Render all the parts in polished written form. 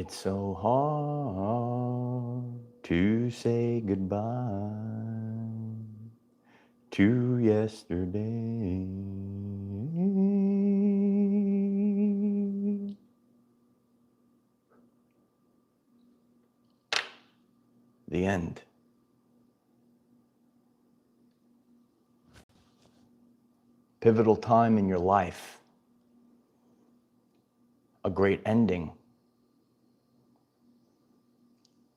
It's so hard to say goodbye to yesterday. The end. Pivotal time in your life. A great ending.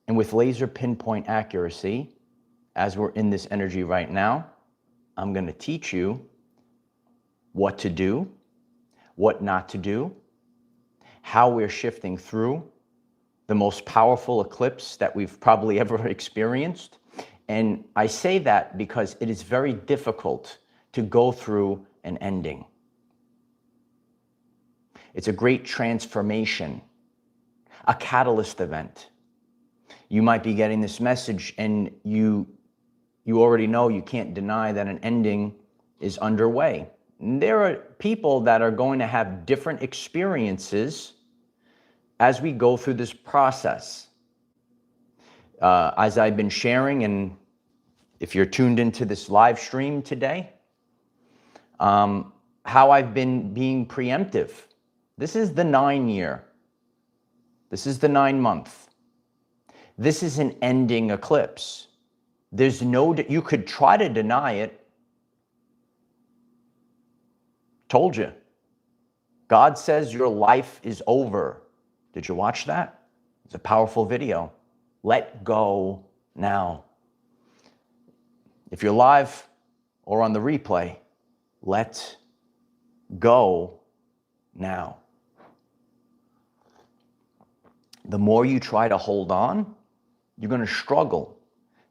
And with laser pinpoint accuracy, as we're in this energy right now, I'm going to teach you what to do, what not to do, how we're shifting through the most powerful eclipse that we've probably ever experienced. And I say that because it is very difficult to go through an ending. It's a great transformation, a catalyst event. You might be getting this message and you already know, you can't deny that an ending is underway. And there are people that are going to have different experiences as we go through this process. As I've been sharing, and if you're tuned into this live stream today, how I've been being preemptive. This is the 9 year. This is the 9 month. This is an ending eclipse. There's no, you could try to deny it. Told you. God says your life is over. Did you watch that? It's a powerful video. Let go now. If you're live or on the replay, let go now. The more you try to hold on, you're going to struggle.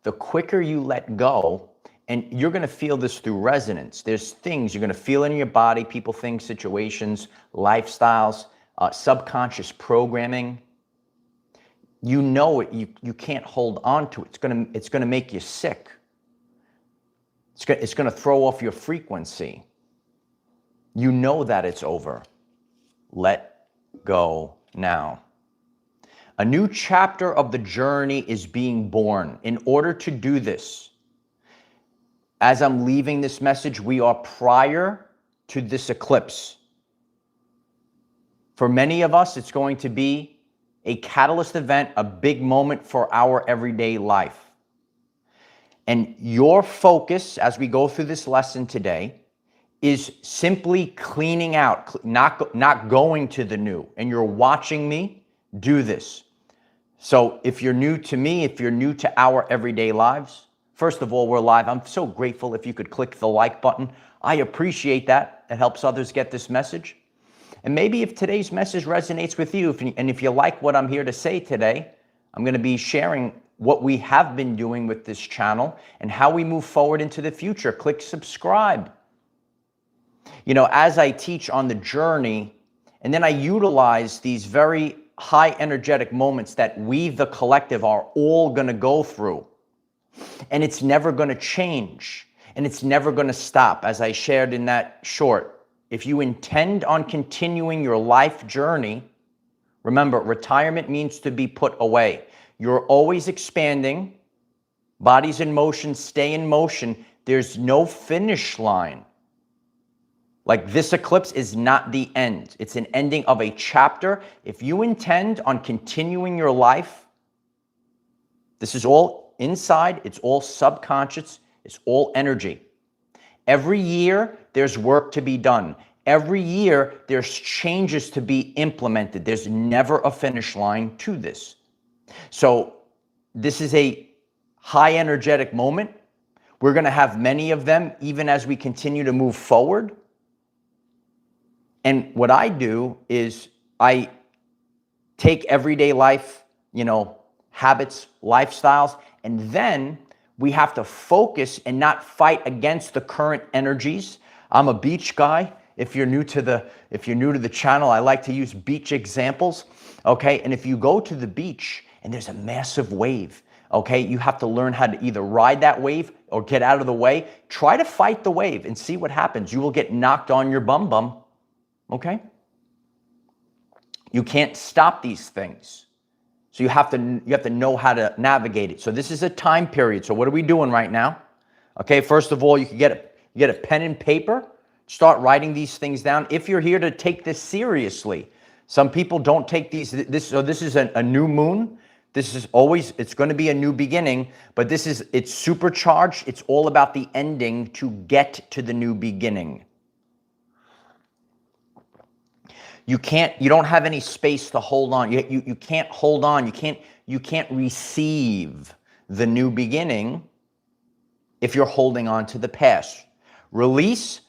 The quicker you let go, and you're going to feel this through resonance. There's things you're going to feel in your body, people, things, situations, lifestyles, subconscious programming. You know it. You can't hold on to it. It's going to make you sick. It's going to throw off your frequency. You know that it's over. Let go now. A new chapter of the journey is being born. In order to do this, as I'm leaving this message, we are prior to this eclipse. For many of us, it's going to be a catalyst event, a big moment for our everyday life. And your focus as we go through this lesson today is simply cleaning out, not going to the new. And you're watching me do this. So if you're new to me, if you're new to Our Everyday Lives, first of all, we're live. I'm so grateful if you could click the like button. I appreciate that. It helps others get this message. And maybe if today's message resonates with you, and if you like what I'm here to say today, I'm going to be sharing what we have been doing with this channel and how we move forward into the future. Click subscribe. You know, as I teach on the journey, and then I utilize these very high energetic moments that we, the collective, are all going to go through. And it's never going to change. And it's never going to stop. As I shared in that short, if you intend on continuing your life journey, remember, retirement means to be put away. You're always expanding. Bodies in motion, stay in motion. There's no finish line. Like, this eclipse is not the end. It's an ending of a chapter. If you intend on continuing your life, this is all inside. It's all subconscious. It's all energy. Every year, there's work to be done. Every year, there's changes to be implemented. There's never a finish line to this. So this is a high energetic moment. We're going to have many of them even as we continue to move forward. And what I do is I take everyday life, habits, lifestyles, and then we have to focus and not fight against the current energies. I'm a beach guy. If you're new to the channel, I like to use beach examples. Okay, and if you go to the beach and there's a massive wave, okay, you have to learn how to either ride that wave or get out of the way. Try to fight the wave and see what happens. You will get knocked on your bum. Okay? You can't stop these things. So you have to know how to navigate it. So this is a time period. So what are we doing right now? Okay, first of all, you can get a pen and paper, start writing these things down. If you're here to take this seriously, some people don't take so this is a new moon. It's going to be a new beginning, but it's supercharged. It's all about the ending to get to the new beginning. You don't have any space to hold on. You can't hold on. You can't receive the new beginning if you're holding on to the past. Release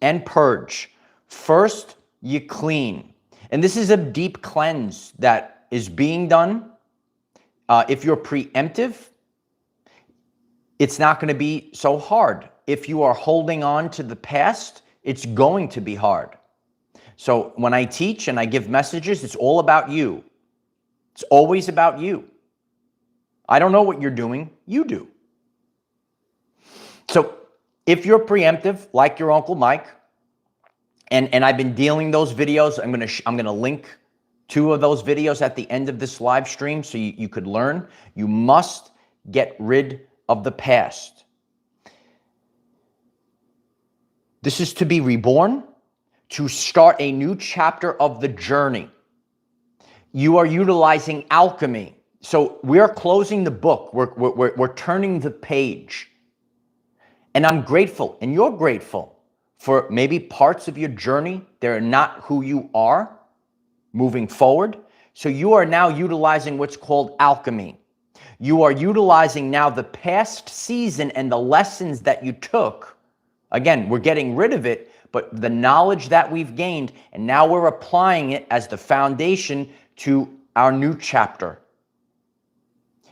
and purge. First, you clean. And this is a deep cleanse that is being done. If you're preemptive, it's not going to be so hard. If you are holding on to the past, it's going to be hard. So when I teach and I give messages, it's all about you. It's always about you. I don't know what you're doing. You do. So if you're preemptive, like your Uncle Mike, and I've been dealing those videos, I'm gonna link 2 of those videos at the end of this live stream so you could learn. You must get rid of the past. This is to be reborn, to start a new chapter of the journey. You are utilizing alchemy. So we're closing the book. We're turning the page. And I'm grateful, and you're grateful for maybe parts of your journey. They're not who you are moving forward. So you are now utilizing what's called alchemy. You are utilizing now the past season and the lessons that you took. Again, we're getting rid of it, but the knowledge that we've gained, and now we're applying it as the foundation to our new chapter.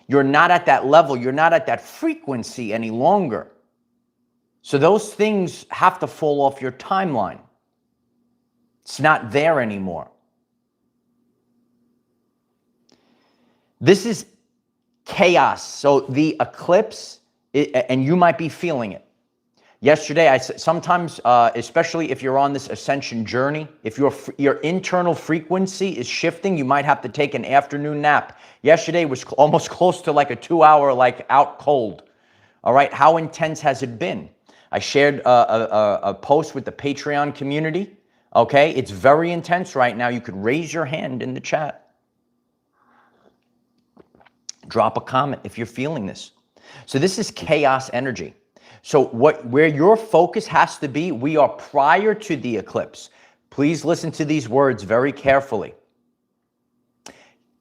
You're not at that level. You're not at that frequency any longer. So those things have to fall off your timeline. It's not there anymore. This is chaos. So the eclipse, and you might be feeling it. Yesterday, sometimes, especially if you're on this ascension journey, if your internal frequency is shifting, you might have to take an afternoon nap. Yesterday was almost close to like a 2-hour, like out cold. All right, how intense has it been? I shared a post with the Patreon community. Okay, it's very intense right now. You could raise your hand in the chat. Drop a comment if you're feeling this. So this is chaos energy. So where your focus has to be, we are prior to the eclipse. Please listen to these words very carefully.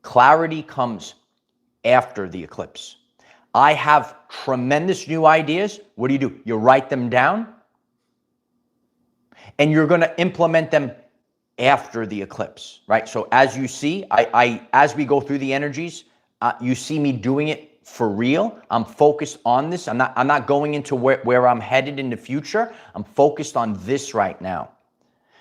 Clarity comes after the eclipse. I have tremendous new ideas. What do? You write them down, and you're going to implement them after the eclipse, right? So as you see, as we go through the energies, you see me doing it for real. I'm focused on this. I'm not going into where I'm headed in the future. I'm focused on this right now.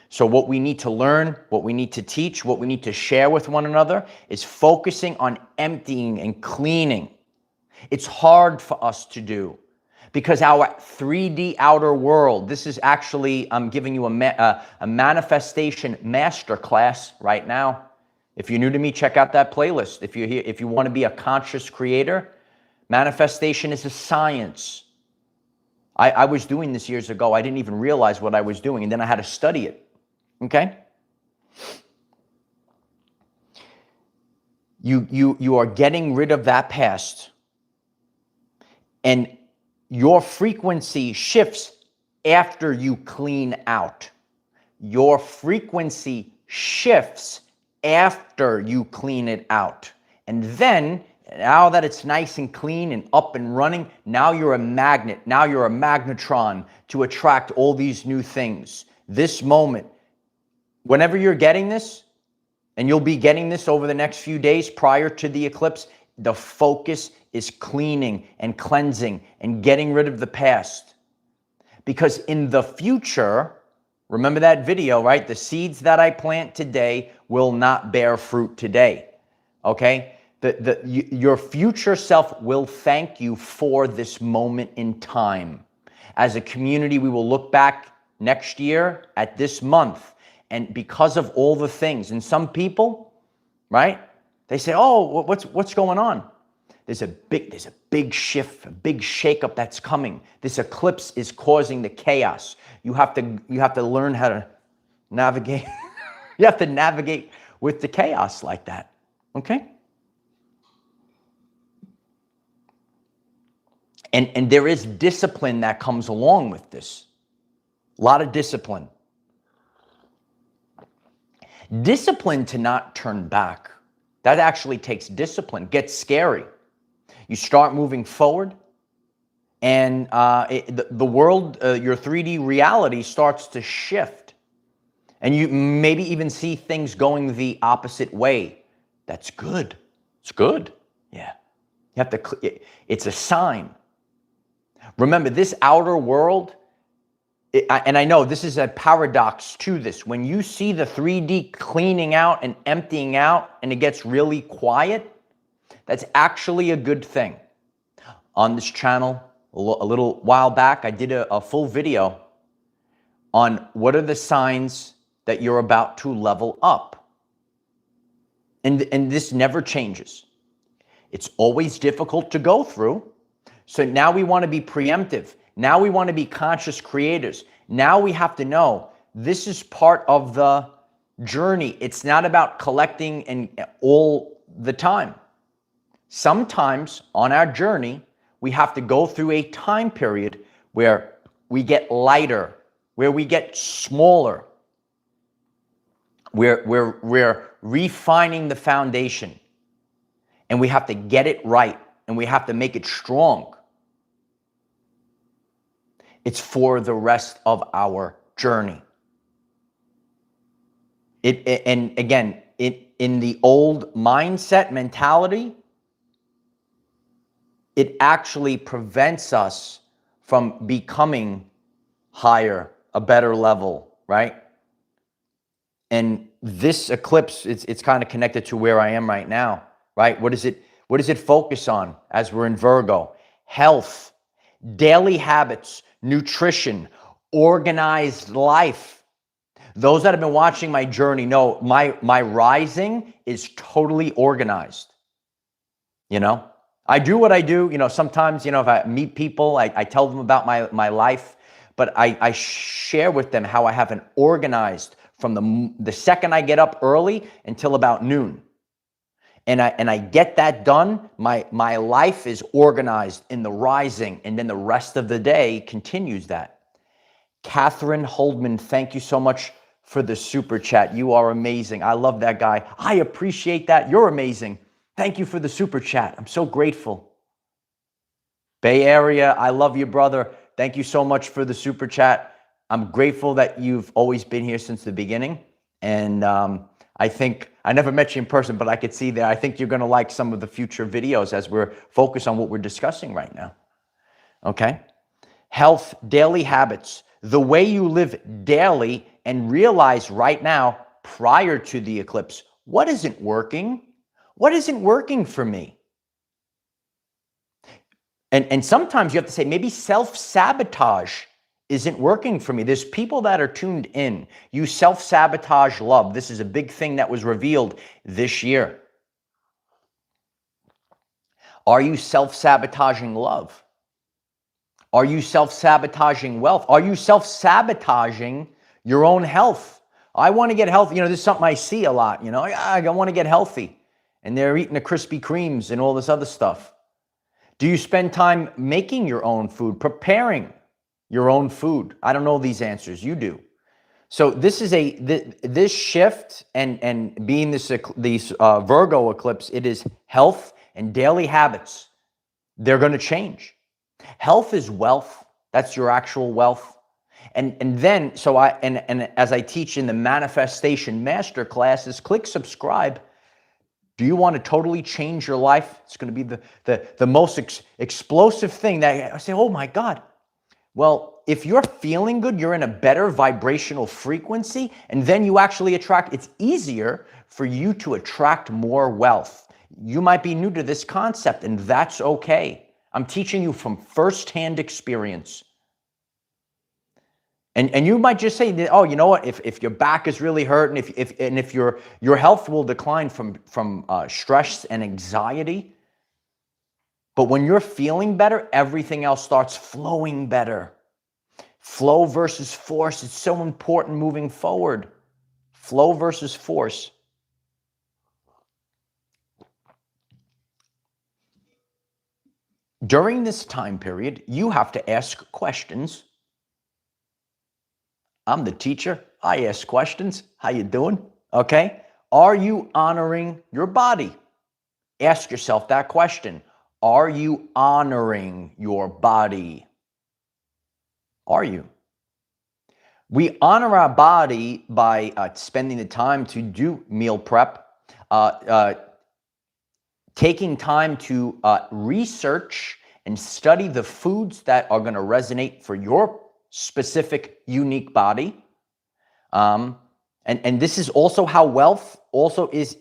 So what we need to learn, what we need to teach, what we need to share with one another is focusing on emptying and cleaning. It's hard for us to do because our 3D outer world, this is actually, I'm giving you a manifestation masterclass right now. If you're new to me, check out that playlist. If you're here, if you want to be a conscious creator, manifestation is a science. I was doing this years ago. I didn't even realize what I was doing, and then I had to study it. Okay? You are getting rid of that past, and your frequency shifts after you clean out. Your frequency shifts after you clean it out. And then, now that it's nice and clean and up and running, now you're a magnet. Now you're a magnetron to attract all these new things. This moment, whenever you're getting this, and you'll be getting this over the next few days prior to the eclipse, the focus is cleaning and cleansing and getting rid of the past. Because in the future, remember that video, right? The seeds that I plant today will not bear fruit today, okay? Your future self will thank you for this moment in time. As a community, we will look back next year at this month, and because of all the things, and some people, right? They say, oh, what's going on? There's a big shift, a big shakeup that's coming. This eclipse is causing the chaos. You have to learn how to navigate. You have to navigate with the chaos like that. Okay? And there is discipline that comes along with this. A lot of discipline. Discipline to not turn back. That actually takes discipline. Gets scary. You start moving forward, and the world, your 3D reality starts to shift. And you maybe even see things going the opposite way. That's good. It's good. Yeah. You have to, it's a sign. Remember, this outer world, and I know this is a paradox to this. When you see the 3D cleaning out and emptying out and it gets really quiet, that's actually a good thing. On this channel, a little while back, I did a full video on what are the signs that you're about to level up. And this never changes. It's always difficult to go through. So now we want to be preemptive. Now we want to be conscious creators. Now we have to know this is part of the journey. It's not about collecting and all the time. Sometimes on our journey, we have to go through a time period where we get lighter, where we get smaller, where we're refining the foundation, and we have to get it right, and we have to make it strong. It's for the rest of our journey. And again, in the old mindset mentality, it actually prevents us from becoming higher, a better level, right? And this eclipse, it's kind of connected to where I am right now, right? What does it focus on as we're in Virgo? Health, daily habits, nutrition, organized life. Those that have been watching my journey know my rising is totally organized. You know, I do what I do. You know, sometimes, you know, if I meet people, I tell them about my life, but I share with them how I have an organized from the second I get up early until about noon. And I get that done. My life is organized in the rising, and then the rest of the day continues that. Catherine Holdman, thank you so much for the super chat. You are amazing. I love that guy. I appreciate that. You're amazing. Thank you for the super chat. I'm so grateful. Bay Area, I love you, brother. Thank you so much for the super chat. I'm grateful that you've always been here since the beginning. And I think, I never met you in person, but I could see that. I think you're going to like some of the future videos as we're focused on what we're discussing right now. Okay? Health, daily habits, the way you live daily, and realize right now, prior to the eclipse, what isn't working? What isn't working for me? And sometimes you have to say, maybe self-sabotage isn't working for me. There's people that are tuned in. You self-sabotage love. This is a big thing that was revealed this year. Are you self-sabotaging love? Are you self-sabotaging wealth? Are you self-sabotaging your own health? I want to get healthy. You know, this is something I see a lot. You know, I want to get healthy. And they're eating the Krispy Kremes and all this other stuff. Do you spend time making your own food, preparing your own food? I don't know these answers. You do. So this is this shift and being this Virgo eclipse, it is health and daily habits. They're going to change. Health is wealth. That's your actual wealth. And then, so as I teach in the manifestation masterclasses, click subscribe. Do you want to totally change your life? It's going to be the most explosive thing that I say, oh my God. Well, if you're feeling good, you're in a better vibrational frequency, and then you actually attract, it's easier for you to attract more wealth. You might be new to this concept, and that's okay. I'm teaching you from firsthand experience. And you might just say, oh, you know what? If your back is really hurt, and if your health will decline from stress and anxiety, but when you're feeling better, everything else starts flowing better. Flow versus force. It's so important moving forward. Flow versus force. During this time period, you have to ask questions. I'm the teacher. I ask questions. How you doing? Okay. Are you honoring your body? Ask yourself that question. Are you honoring your body? Are you? We honor our body by spending the time to do meal prep, taking time to research and study the foods that are going to resonate for your specific, unique body. And this is also how wealth also is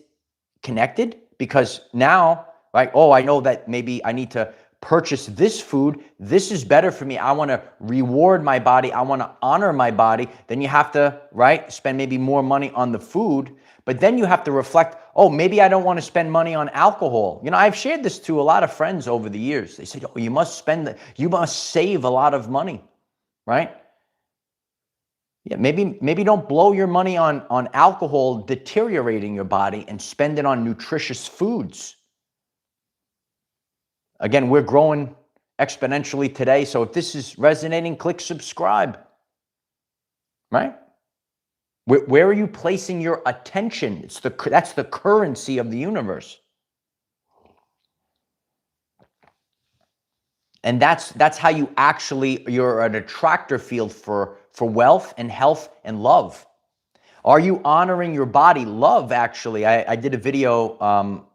connected, because now, right, oh, I know that maybe I need to purchase this food. This is better for me. I want to reward my body. I want to honor my body. Then you have to, right, spend maybe more money on the food. But then you have to reflect, oh, maybe I don't want to spend money on alcohol. You know, I've shared this to a lot of friends over the years. They said, oh, you must save a lot of money. Right? Yeah, maybe don't blow your money on alcohol deteriorating your body, and spend it on nutritious foods. Again, we're growing exponentially today, so if this is resonating, click subscribe. Right? Where are you placing your attention? That's the currency of the universe. And that's how you you're an attractor field for wealth and health and love. Are you honoring your body? Love, actually, I did a video,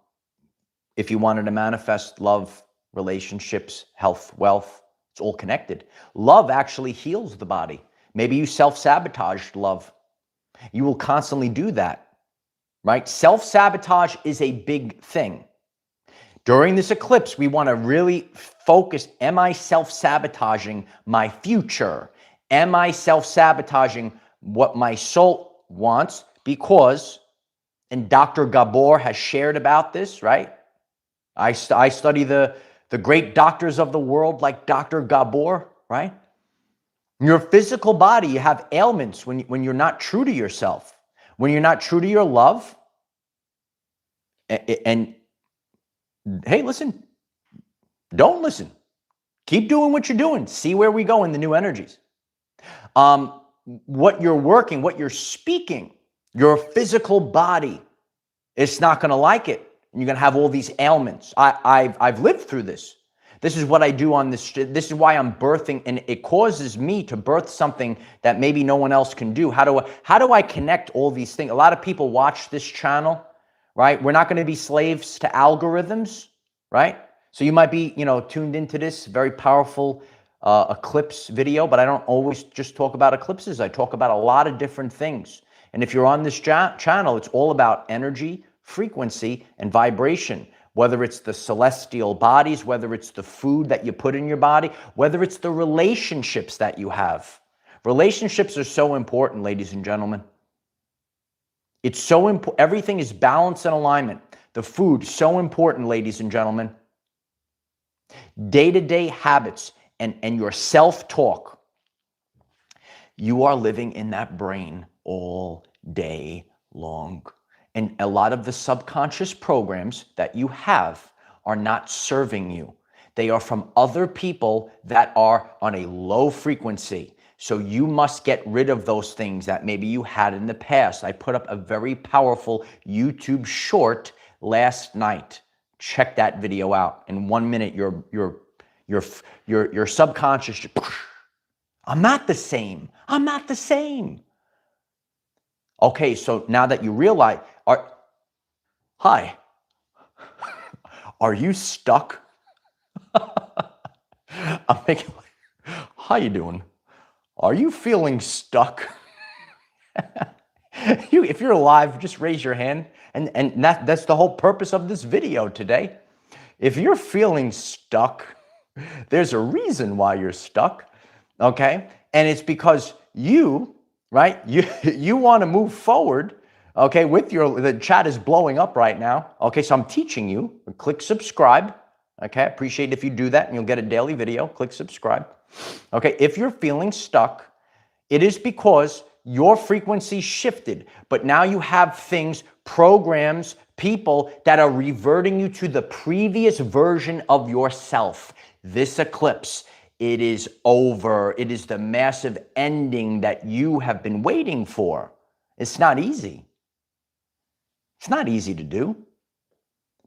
if you wanted to manifest love, relationships, health, wealth, it's all connected. Love actually heals the body. Maybe you self-sabotaged love. You will constantly do that, right? Self-sabotage is a big thing. During this eclipse, we want to really focus. Am I self-sabotaging my future? Am I self-sabotaging what my soul wants? Because, and Dr. Gabor has shared about this, right? I study the great doctors of the world like Dr. Gabor, right? Your physical body, you have ailments when you're not true to yourself, when you're not true to your love. And hey, listen, don't listen. Keep doing what you're doing. See where we go in the new energies. What you're working, what you're speaking, your physical body, it's not going to like it. And you're going to have all these ailments. I've lived through this. This is what I do on this. This is why I'm birthing, and it causes me to birth something that maybe no one else can do. How do I connect all these things? A lot of people watch this channel, right? We're not going to be slaves to algorithms, right? So you might be, tuned into this very powerful eclipse video, but I don't always just talk about eclipses. I talk about a lot of different things. And if you're on this channel, it's all about energy, frequency, and vibration. Whether it's the celestial bodies, whether it's the food that you put in your body, whether it's the relationships that you have. Relationships are so important, ladies and gentlemen. It's so important. Everything is balance and alignment. The food, so important, ladies and gentlemen. Day-to-day habits and your self-talk. You are living in that brain all day long. And a lot of the subconscious programs that you have are not serving you. They are from other people that are on a low frequency. So you must get rid of those things that maybe you had in the past. I put up a very powerful YouTube short last night. Check that video out. In 1 minute, your subconscious, I'm not the same. I'm not the same. Okay, so now that you realize, hi, are you stuck? I'm thinking, how you doing? Are you feeling stuck? If you're alive, just raise your hand. And that's the whole purpose of this video today. If you're feeling stuck, there's a reason why you're stuck, okay? And it's because you, right, you want to move forward, okay, with the chat is blowing up right now. Okay, so I'm teaching you. Click subscribe. Okay, I appreciate if you do that and you'll get a daily video. Click subscribe. Okay, if you're feeling stuck, it is because your frequency shifted, but now you have things, programs, people that are reverting you to the previous version of yourself. This eclipse, it is over. It is the massive ending that you have been waiting for. It's not easy. It's not easy to do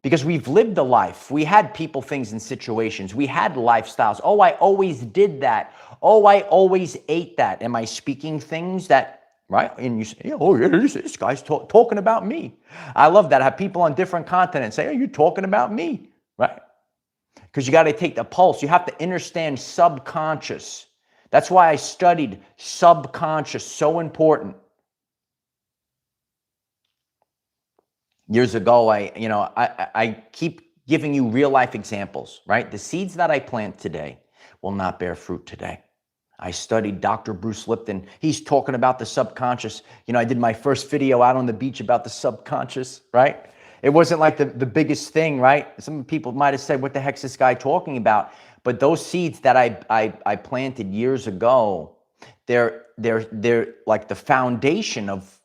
because we've lived a life. We had people, things, and situations. We had lifestyles. Oh, I always did that. Oh, I always ate that. Am I speaking things that, right? And you say, oh, yeah, this guy's talking about me. I love that. I have people on different continents say, oh, you're talking about me, right? Because you got to take the pulse. You have to understand subconscious. That's why I studied subconscious, so important. Years ago, I keep giving you real life examples, right? The seeds that I plant today will not bear fruit today. I studied Dr. Bruce Lipton. He's talking about the subconscious. I did my first video out on the beach about the subconscious, right? It wasn't like the biggest thing, right? Some people might have said, what the heck's this guy talking about? But those seeds that I planted years ago, they're like the foundation of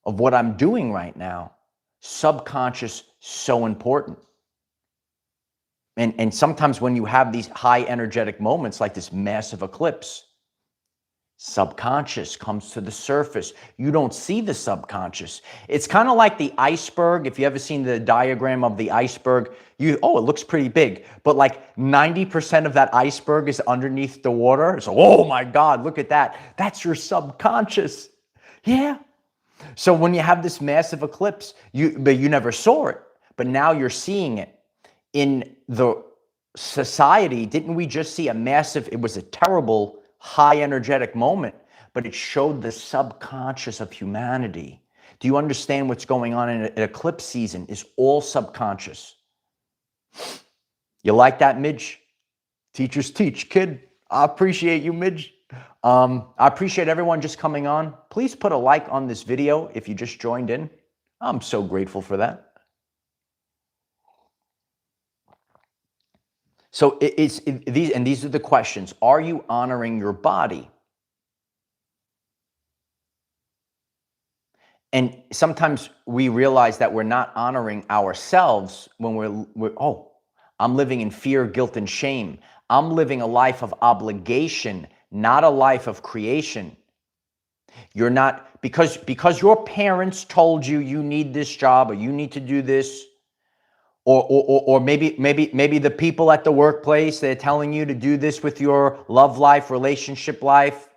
what I'm doing right now. Subconscious, so important. And sometimes when you have these high energetic moments like this massive eclipse, subconscious comes to the surface. You don't see the subconscious. It's kind of like the iceberg. If you ever seen the diagram of the iceberg, it looks pretty big, but like 90% of that iceberg is underneath the water. So, oh my God, look at that. That's your subconscious. Yeah. So when you have this massive eclipse, but you never saw it, but now you're seeing it. In the society, didn't we just see it was a terrible, high energetic moment, but it showed the subconscious of humanity. Do you understand what's going on in an eclipse season? Is all subconscious. You like that, Midge? Teachers teach, kid. I appreciate you, Midge. I appreciate everyone just coming on. Please put a like on this video if you just joined in. I'm so grateful for that. So these are the questions. Are you honoring your body? And sometimes we realize that we're not honoring ourselves when I'm living in fear, guilt, and shame. I'm living a life of obligation, not a life of creation. You're not, because your parents told you need this job or you need to do this, or maybe the people at the workplace, they're telling you to do this with your love life, relationship life.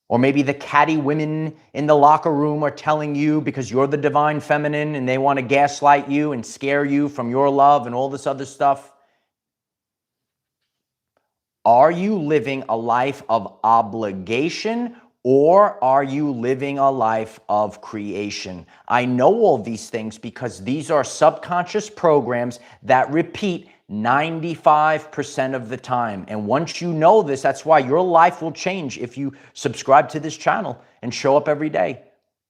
Or maybe the catty women in the locker room are telling you because you're the divine feminine and they want to gaslight you and scare you from your love and all this other stuff. Are you living a life of obligation or are you living a life of creation? I know all these things because these are subconscious programs that repeat 95% of the time. And once you know this, that's why your life will change if you subscribe to this channel and show up every day.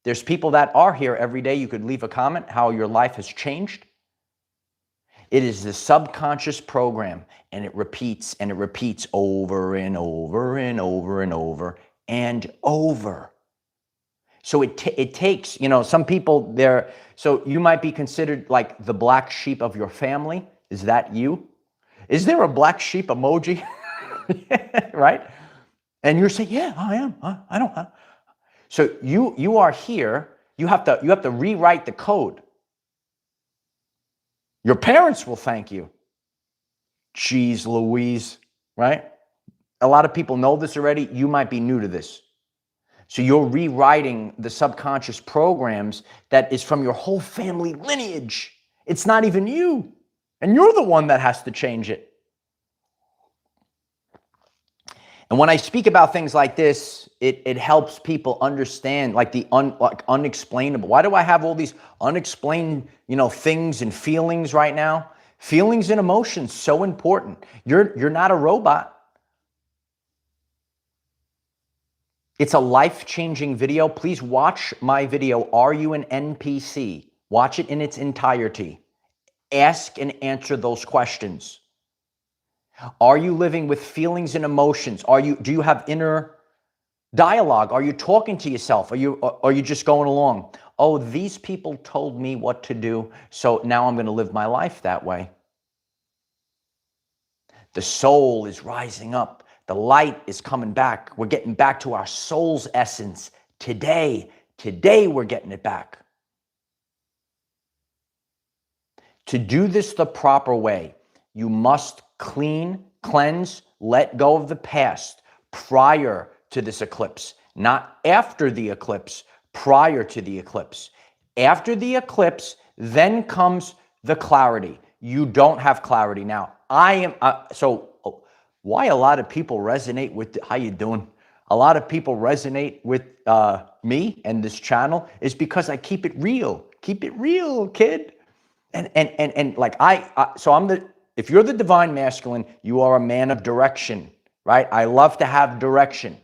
There's people that are here every day. You could leave a comment how your life has changed. It is the subconscious program, and it repeats over and over and over and over and over. So it takes, some people so you might be considered like the black sheep of your family. Is that you? Is there a black sheep emoji? Right? And you're saying, yeah, I am. I don't. So you are here. You have to rewrite the code. Your parents will thank you. Jeez Louise, right? A lot of people know this already. You might be new to this. So you're rewriting the subconscious programs that is from your whole family lineage. It's not even you. And you're the one that has to change it. And when I speak about things like this, it helps people understand like the unexplainable. Why do I have all these unexplained, things and feelings right now? Feelings and emotions, so important. You're not a robot. It's a life-changing video. Please watch my video, Are You an NPC? Watch it in its entirety. Ask and answer those questions. Are you living with feelings and emotions? Do you have inner dialogue? Are you talking to yourself? Are you just going along? Oh, these people told me what to do, so now I'm going to live my life that way. The soul is rising up. The light is coming back. We're getting back to our soul's essence today. Today we're getting it back. To do this the proper way, you must cleanse, let go of the past prior to this eclipse, not after the eclipse, prior to the eclipse. After the eclipse, then comes the clarity. You don't have clarity now. Why a lot of people resonate with, how you doing? A lot of people resonate with me and this channel is because I keep it real. Keep it real, kid. And like if you're the divine masculine, you are a man of direction, right? I love to have direction.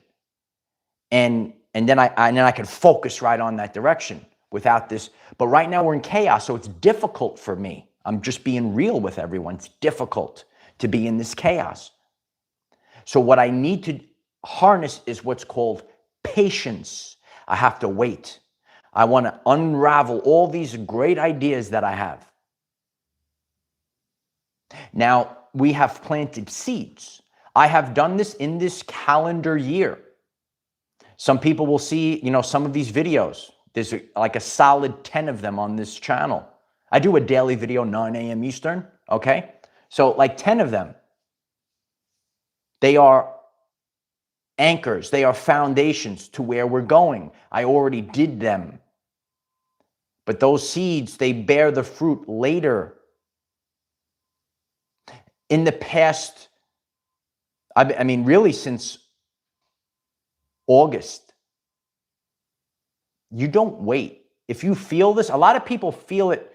And then I can focus right on that direction without this. But right now we're in chaos, so it's difficult for me. I'm just being real with everyone. It's difficult to be in this chaos. So what I need to harness is what's called patience. I have to wait. I want to unravel all these great ideas that I have. Now, we have planted seeds. I have done this in this calendar year. Some people will see, some of these videos. There's like a solid 10 of them on this channel. I do a daily video, 9 a.m. Eastern, okay? So like 10 of them. They are anchors. They are foundations to where we're going. I already did them. But those seeds, they bear the fruit later. In the past, I mean, really since August, you don't wait. If you feel this, a lot of people feel it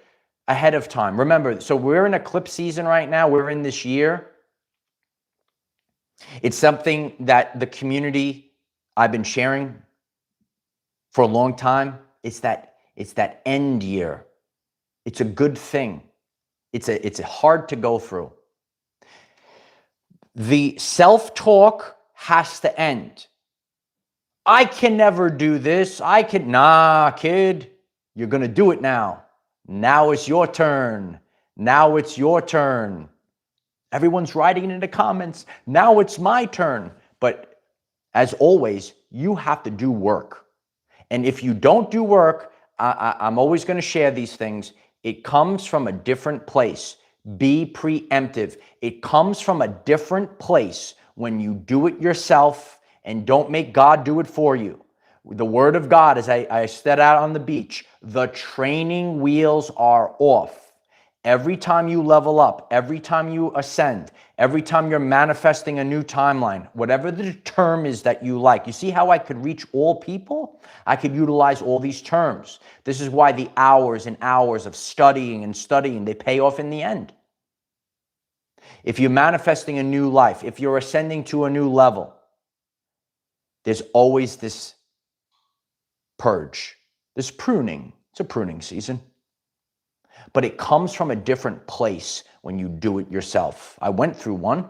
ahead of time. Remember, so we're in eclipse season right now. We're in this year. It's something that the community I've been sharing for a long time. It's that end year. It's a good thing. It's hard to go through. The self-talk has to end. I can never do this. Nah, kid, you're going to do it now. Now it's your turn. Now it's your turn. Everyone's writing in the comments, now it's my turn. But as always, you have to do work. And if you don't do work, I'm always going to share these things. It comes from a different place. Be preemptive. It comes from a different place when you do it yourself and don't make God do it for you. The word of God, as I said out on the beach, the training wheels are off. Every time you level up, every time you ascend, every time you're manifesting a new timeline, whatever the term is that you like. You see how I could reach all people? I could utilize all these terms. This is why the hours and hours of studying and studying, they pay off in the end. If you're manifesting a new life, if you're ascending to a new level, there's always this purge, this pruning. It's a pruning season. But it comes from a different place when you do it yourself. I went through one.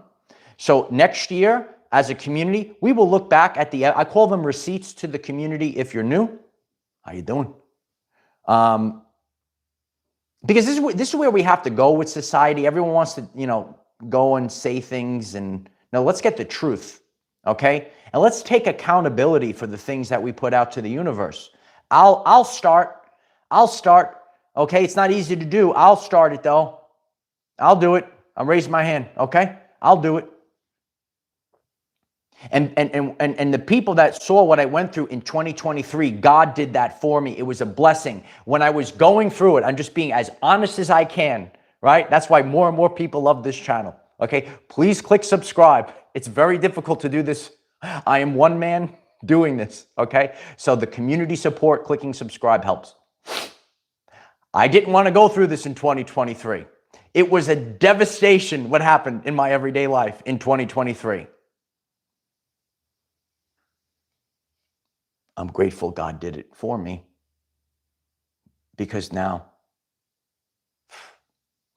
So next year, as a community, we will look back at I call them receipts to the community if you're new. How you doing? Because this is where we have to go with society. Everyone wants to, go and say things, and no, let's get the truth, okay? And let's take accountability for the things that we put out to the universe. I'll start. Okay, it's not easy to do. I'll start it though. I'll do it. I'll raise my hand. Okay, I'll do it. And the people that saw what I went through in 2023, God did that for me. It was a blessing. When I was going through it, I'm just being as honest as I can, right? That's why more and more people love this channel. Okay, please click subscribe. It's very difficult to do this. I am one man doing this. Okay, so the community support, clicking subscribe helps. I didn't want to go through this in 2023. It was a devastation what happened in my everyday life in 2023. I'm grateful God did it for me, because now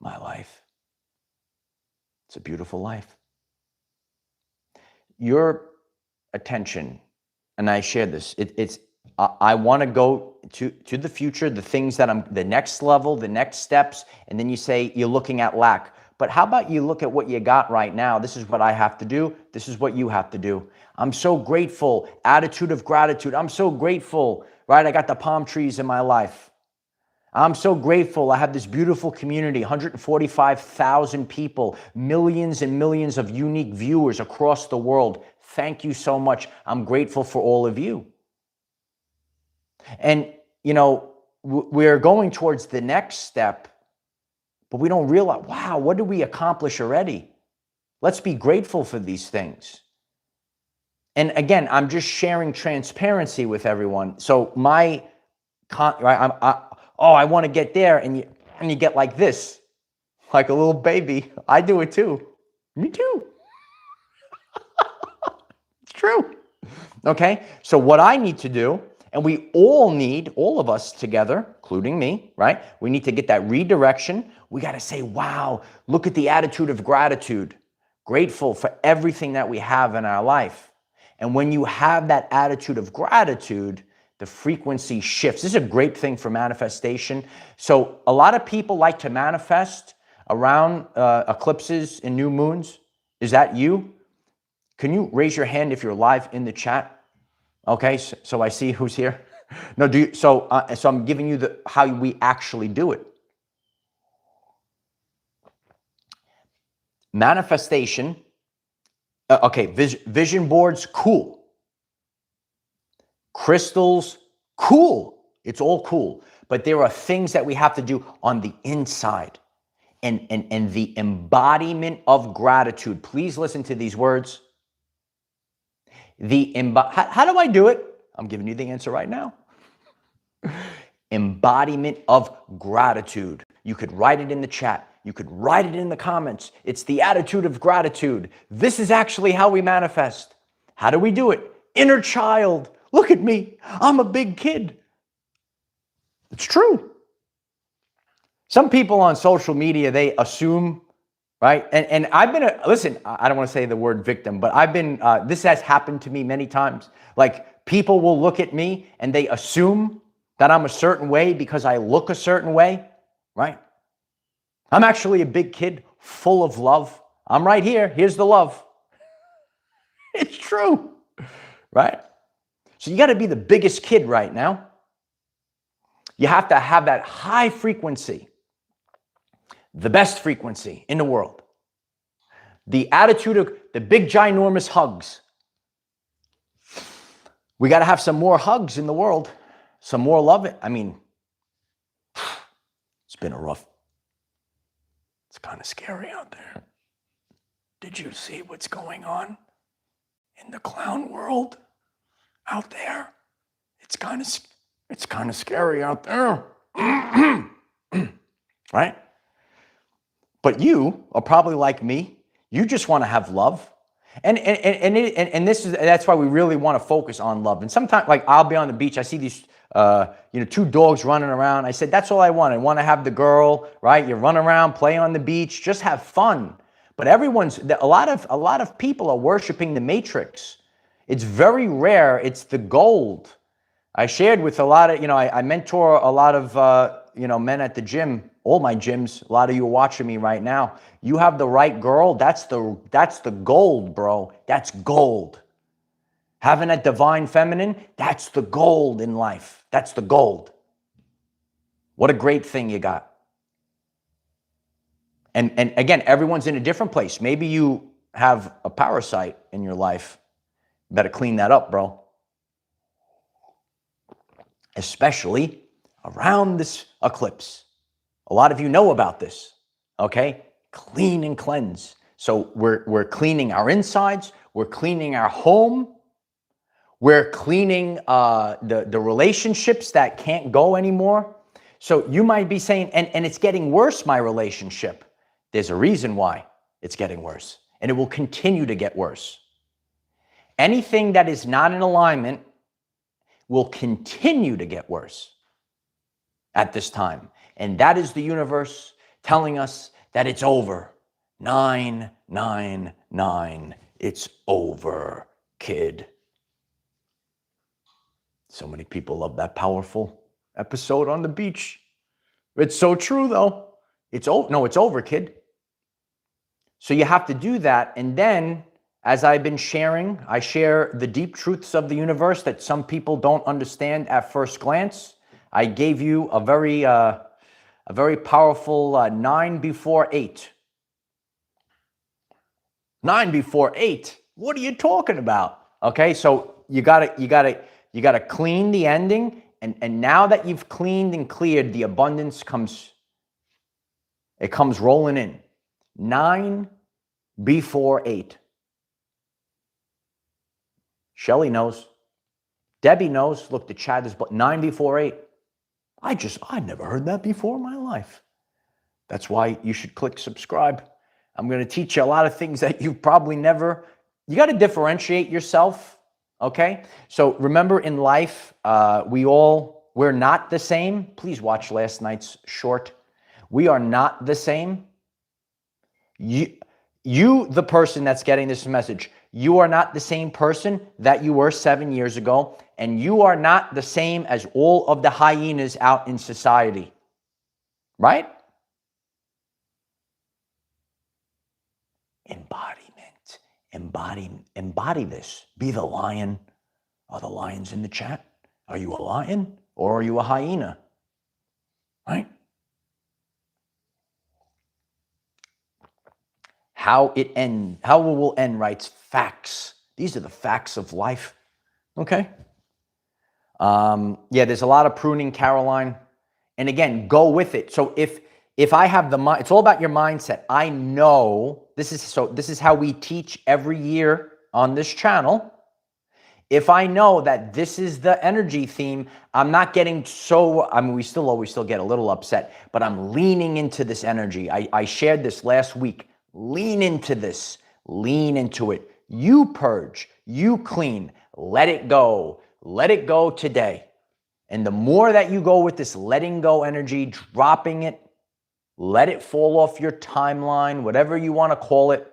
my life, it's a beautiful life. Your attention, and I share this, I want to go to the future, the things that the next level, the next steps, and then you say you're looking at lack. But how about you look at what you got right now? This is what I have to do. This is what you have to do. I'm so grateful. Attitude of gratitude. I'm so grateful, right? I got the palm trees in my life. I'm so grateful. I have this beautiful community, 145,000 people, millions and millions of unique viewers across the world. Thank you so much. I'm grateful for all of you. And, you know, we're going towards the next step, but we don't realize, wow, what did we accomplish already? Let's be grateful for these things. And again, I'm just sharing transparency with everyone. So I want to get there, and you get like this, like a little baby. I do it too. Me too. It's true. Okay, so what I need to do, and we all need, all of us together, including me, right? We need to get that redirection. We got to say, wow, look at the attitude of gratitude. Grateful for everything that we have in our life. And when you have that attitude of gratitude, the frequency shifts. This is a great thing for manifestation. So a lot of people like to manifest around eclipses and new moons. Is that you? Can you raise your hand if you're live in the chat? Okay, so I see who's here. No, so I'm giving you how we actually do it. Manifestation. Okay, vision boards, cool. Crystals, cool. It's all cool. But there are things that we have to do on the inside. And the embodiment of gratitude. Please listen to these words. How do I do it? I'm giving you the answer right now. Embodiment of gratitude. You could write it in the chat. You could write it in the comments. It's the attitude of gratitude. This is actually how we manifest. How do we do it? Inner child. Look at me. I'm a big kid. It's true. Some people on social media, they assume, right? And I've been, listen, I don't want to say the word victim, but this has happened to me many times. Like, people will look at me and they assume that I'm a certain way because I look a certain way, right? I'm actually a big kid full of love. I'm right here. Here's the love. It's true, right? So you got to be the biggest kid right now. You have to have that high frequency, the best frequency in the world. The attitude of the big, ginormous hugs. We got to have some more hugs in the world, some more love. I mean, it's been it's kind of scary out there. Did you see what's going on in the clown world out there? It's kind of scary out there. Right? But you are probably like me. You just want to have love. And that's why we really want to focus on love. And sometimes, like, I'll be on the beach, I see these two dogs running around. I said, that's all I want. I want to have the girl, right? You run around, play on the beach, just have fun. But a lot of people are worshiping the matrix. It's very rare. It's the gold. I shared with a lot of, I mentor a lot of, men at the gym, all my gyms. A lot of you are watching me right now. You have the right girl. That's the gold, bro. That's gold. Having that divine feminine, that's the gold in life. That's the gold. What a great thing you got. And again, everyone's in a different place. Maybe you have a parasite in your life. Better clean that up, bro. Especially around this eclipse. A lot of you know about this, okay? Clean and cleanse. So we're cleaning our insides. We're cleaning our home. We're cleaning the relationships that can't go anymore. So you might be saying, and it's getting worse, my relationship. There's a reason why it's getting worse. And it will continue to get worse. Anything that is not in alignment will continue to get worse at this time. And that is the universe telling us that it's over. 999. It's over, kid. So many people love that powerful episode on the beach. It's so true, though. It's over, kid. So you have to do that. And then, as I've been sharing, I share the deep truths of the universe that some people don't understand at first glance. I gave you a very powerful 9 before 8. 9 before 8. What are you talking about? Okay, so you gotta clean the ending, and now that you've cleaned and cleared, the abundance comes rolling in. 9 before 8. Shelly knows. Debbie knows. Look, the chat is 9 before 8. I never heard that before in my life. That's why you should click subscribe. I'm going to teach you a lot of things that you've probably never. You got to differentiate yourself, okay? So remember, in life, we're not the same. Please watch last night's short. We are not the same. You, the person that's getting this message, you are not the same person that you were 7 years ago, and you are not the same as all of the hyenas out in society, right? Embody this. Be the lion. Are the lions in the chat? Are you a lion or are you a hyena? Right? How it will end writes facts. These are the facts of life. Okay. Yeah, there's a lot of pruning, Caroline. And again, go with it. So if I have the mind, it's all about your mindset. I know this is how we teach every year on this channel. If I know that this is the energy theme, I'm not getting we still always get a little upset, but I'm leaning into this energy. I shared this last week. Lean into this. Lean into it. You purge. You clean. Let it go. Let it go today. And the more that you go with this letting go energy, dropping it, let it fall off your timeline, whatever you want to call it,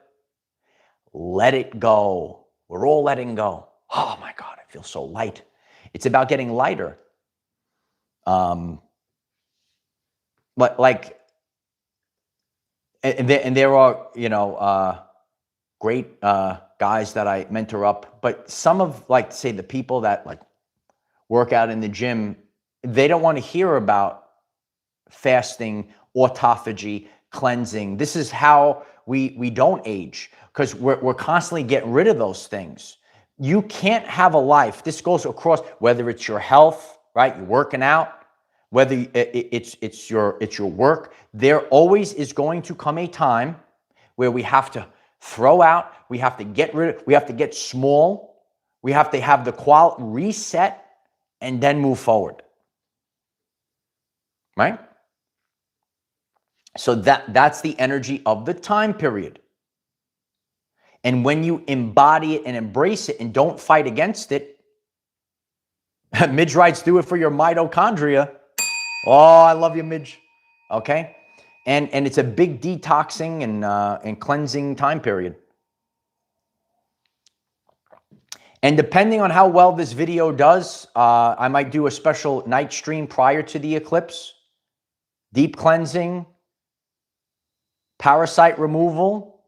let it go. We're all letting go. Oh my God, I feel so light. It's about getting lighter. But like, and there are, great guys that I mentor up, but some of, like, say, the people that like work out in the gym, they don't want to hear about fasting, autophagy, cleansing. This is how we don't age, because we're constantly getting rid of those things. You can't have a life. This goes across, whether it's your health, right? You're working out, whether it's your work. There always is going to come a time where we have to throw out, we have to get rid of, we have to get small, we have to have the quality reset, and then move forward. Right? So that's the energy of the time period. And when you embody it and embrace it and don't fight against it, Midge writes, do it for your mitochondria. Oh, I love you, Midge. Okay? And it's a big detoxing and cleansing time period. And depending on how well this video does, I might do a special night stream prior to the eclipse. Deep cleansing, parasite removal,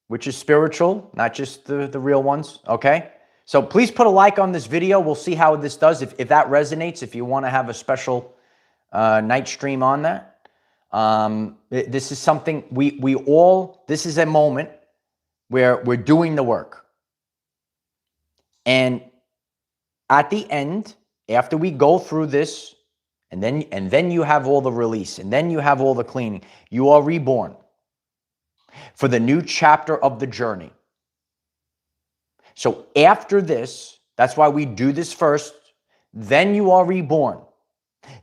which is spiritual, not just the real ones, okay? So please put a like on this video. We'll see how this does. If that resonates, if you want to have a special night stream on that. This is something this is a moment where we're doing the work. And at the end, after we go through this, and then you have all the release, and then you have all the cleaning, you are reborn for the new chapter of the journey. So after this, that's why we do this first, then you are reborn.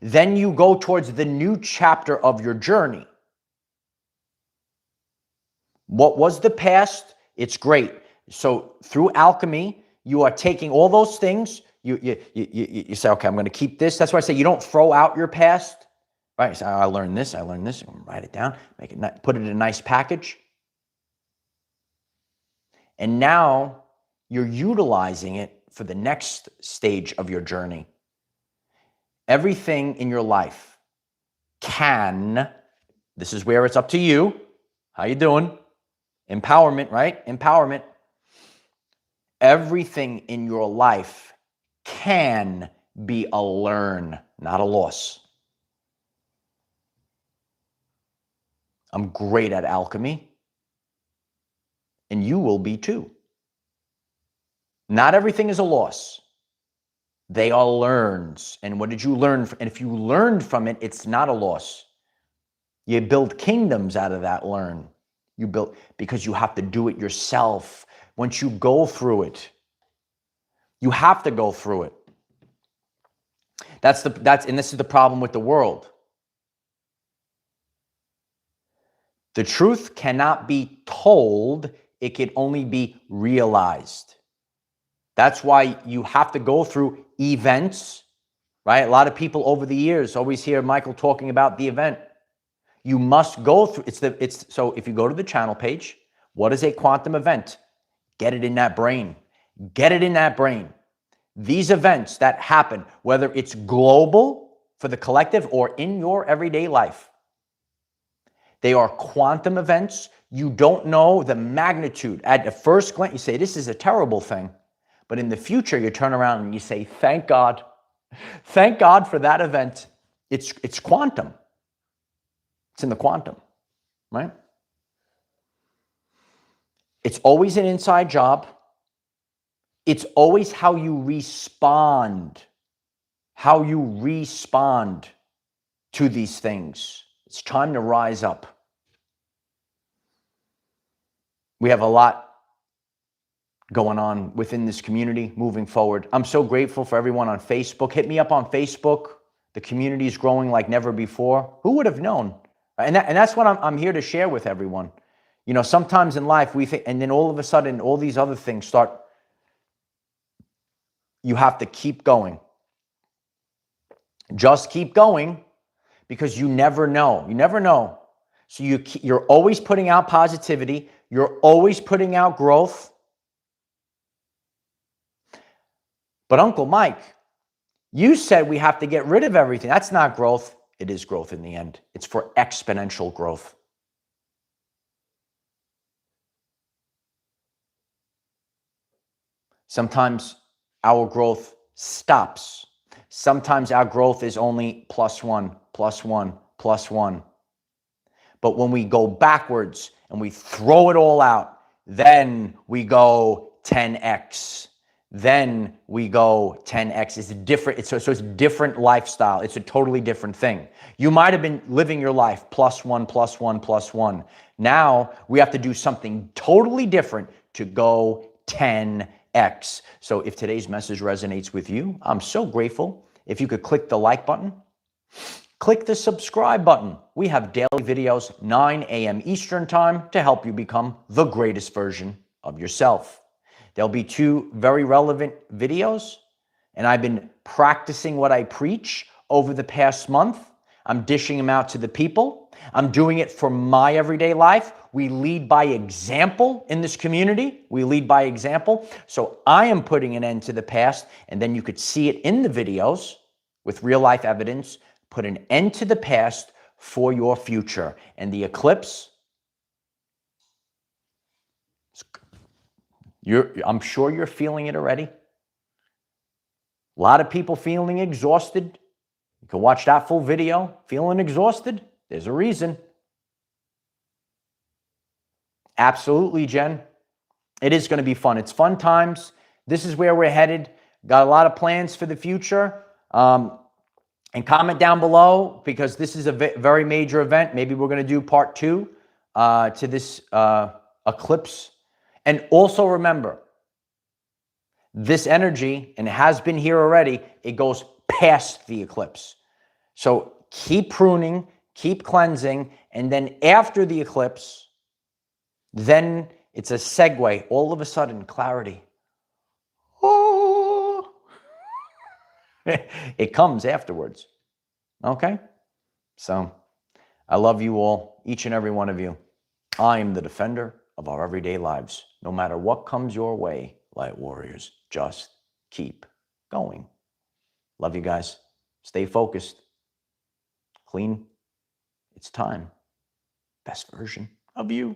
Then you go towards the new chapter of your journey. What was the past? It's great. So through alchemy, you are taking all those things, You say, okay, I'm going to keep this. That's why I say you don't throw out your past, right? You say, I learned this. Write it down, make it, put it in a nice package. And now you're utilizing it for the next stage of your journey. Everything in your life can, this is where it's up to you. How you doing? Empowerment, right? Empowerment. Everything in your life can be a learn, not a loss. I'm great at alchemy, and you will be too. Not everything is a loss. They are learns. And what did you learn? And if you learned from it, it's not a loss. You build kingdoms out of that learn. You build, because you have to do it yourself. Once you go through it, you have to go through it. And this is the problem with the world. The truth cannot be told. It can only be realized. That's why you have to go through events, right? A lot of people over the years always hear Michael talking about the event. You must go through, so if you go to the channel page, what is a quantum event? Get it in that brain. Get it in that brain. These events that happen, whether it's global for the collective or in your everyday life, they are quantum events. You don't know the magnitude. At the first glance, you say, this is a terrible thing. But in the future, you turn around and you say, thank God. Thank God for that event. It's quantum. It's in the quantum, right? It's always an inside job. It's always how you respond. How you respond to these things. It's time to rise up. We have a lot going on within this community moving forward. I'm so grateful for everyone on Facebook. Hit me up on Facebook. The community is growing like never before. Who would have known? And that's what I'm here to share with everyone. You know, sometimes in life we think, and then all of a sudden all these other things start. You have to keep going. Just keep going, because you never know. You never know. So you're always putting out positivity. You're always putting out growth. But Uncle Mike, you said we have to get rid of everything. That's not growth. It is growth in the end. It's for exponential growth. Sometimes our growth stops. Sometimes our growth is only +1, +1, +1. But when we go backwards and we throw it all out, then we go 10x. Then we go 10x. It's different. So it's different lifestyle. It's a totally different thing. You might have been living your life +1, +1, +1. Now we have to do something totally different to go 10x. So if today's message resonates with you, I'm so grateful. If you could click the like button, click the subscribe button. We have daily videos, 9 a.m. Eastern time, to help you become the greatest version of yourself. There'll be 2 very relevant videos, and I've been practicing what I preach over the past month. I'm dishing them out to the people. I'm doing it for my everyday life. We lead by example in this community. We lead by example. So I am putting an end to the past, and then you could see it in the videos with real life evidence. Put an end to the past for your future. And the eclipse, I'm sure you're feeling it already. A lot of people feeling exhausted. You can watch that full video. Feeling exhausted? There's a reason. Absolutely, Jen. It is going to be fun. It's fun times. This is where we're headed. Got a lot of plans for the future. And comment down below, because this is a very major event. Maybe we're going to do part 2 to this eclipse. And also remember, this energy, and it has been here already, it goes past the eclipse. So keep pruning, keep cleansing, and then after the eclipse, then it's a segue. All of a sudden, clarity. Oh, It comes afterwards. Okay? So I love you all, each and every one of you. I am the defender of our everyday lives. No matter what comes your way, light warriors, just keep going. Love you guys. Stay focused. Clean. It's time. Best version of you.